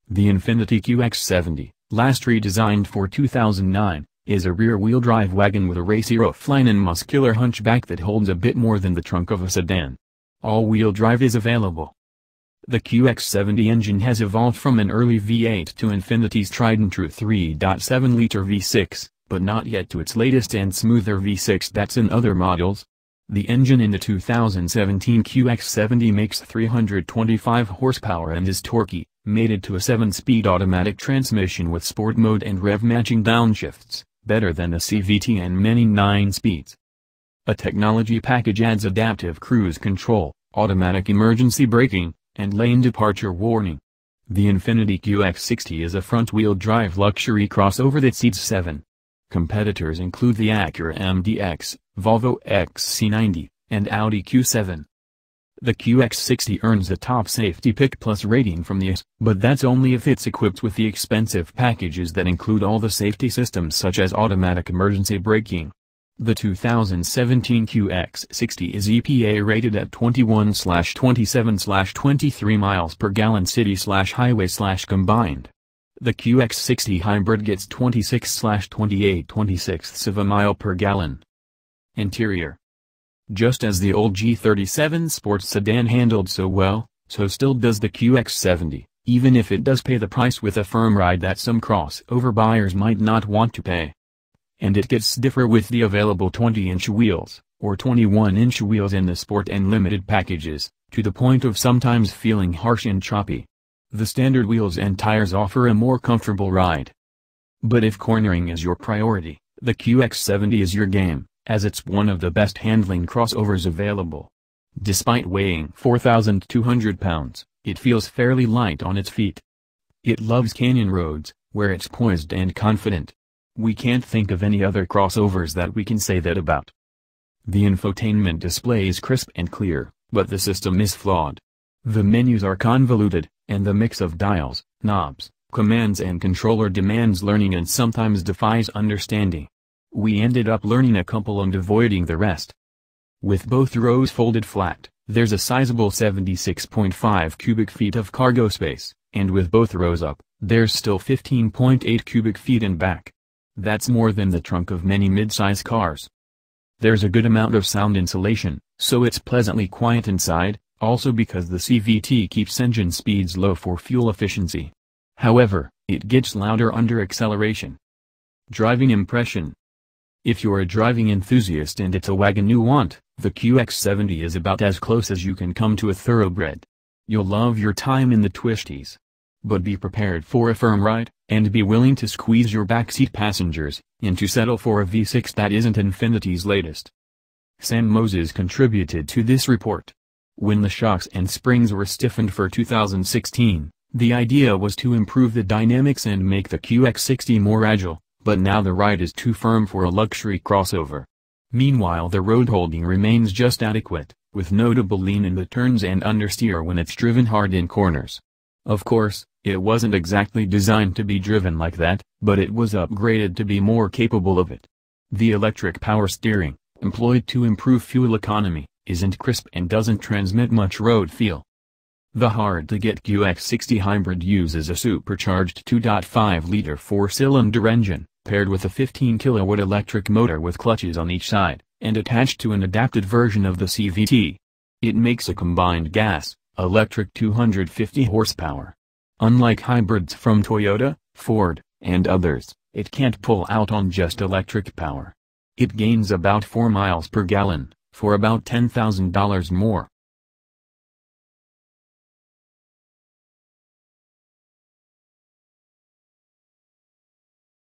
The Infiniti QX60, last redesigned for 2009, is a rear-wheel drive wagon with a racy roofline and muscular hunchback that holds a bit more than the trunk of a sedan. All-wheel drive is available. The QX70 engine has evolved from an early V8 to Infiniti's tried-and-true 3.7-liter V6, but not yet to its latest and smoother V6 that's in other models. The engine in the 2017 QX70 makes 325 horsepower and is torquey, mated to a 7-speed automatic transmission with sport mode and rev-matching downshifts, better than the CVT and many 9 speeds. A technology package adds adaptive cruise control, automatic emergency braking, and lane departure warning. The Infiniti QX60 is a front-wheel drive luxury crossover that seats 7. Competitors include the Acura MDX, Volvo XC90, and Audi Q7. The QX60 earns a top safety pick plus rating from the ACE, but that's only if it's equipped with the expensive packages that include all the safety systems such as automatic emergency braking. The 2017 QX60 is EPA rated at 21/27/23 miles per gallon city/highway/combined. The QX60 Hybrid gets 26/28/26 of a mile per gallon. Interior. Just as the old G37 sports sedan handled so well, so still does the QX70, even if it does pay the price with a firm ride that some crossover buyers might not want to pay. And it gets stiffer with the available 20-inch wheels, or 21-inch wheels in the Sport and Limited packages, to the point of sometimes feeling harsh and choppy. The standard wheels and tires offer a more comfortable ride. But if cornering is your priority, the QX70 is your game, as it's one of the best handling crossovers available. Despite weighing 4,200 pounds, it feels fairly light on its feet. It loves canyon roads, where it's poised and confident. We can't think of any other crossovers that we can say that about. The infotainment display is crisp and clear, but the system is flawed. The menus are convoluted, and the mix of dials, knobs, commands and controller demands learning and sometimes defies understanding. We ended up learning a couple and avoiding the rest. With both rows folded flat, there's a sizable 76.5 cubic feet of cargo space, and with both rows up, there's still 15.8 cubic feet in back. That's more than the trunk of many mid-size cars. There's a good amount of sound insulation, so it's pleasantly quiet inside, also because the CVT keeps engine speeds low for fuel efficiency. However, it gets louder under acceleration. Driving impression. If you're a driving enthusiast and it's a wagon you want, the QX70 is about as close as you can come to a thoroughbred. You'll love your time in the twisties. But be prepared for a firm ride, and be willing to squeeze your backseat passengers in to settle for a V6 that isn't Infiniti's latest. Sam Moses contributed to this report. When the shocks and springs were stiffened for 2016, the idea was to improve the dynamics and make the QX60 more agile, but now the ride is too firm for a luxury crossover. Meanwhile the road holding remains just adequate, with notable lean in the turns and understeer when it's driven hard in corners. Of course, it wasn't exactly designed to be driven like that, but it was upgraded to be more capable of it. The electric power steering, employed to improve fuel economy, isn't crisp and doesn't transmit much road feel. The hard-to-get QX60 Hybrid uses a supercharged 2.5-liter 4-cylinder engine, paired with a 15-kilowatt electric motor with clutches on each side, and attached to an adapted version of the CVT. It makes a combined gas-electric 250 horsepower. Unlike hybrids from Toyota, Ford, and others, it can't pull out on just electric power. It gains about 4 miles per gallon, for about $10,000 more.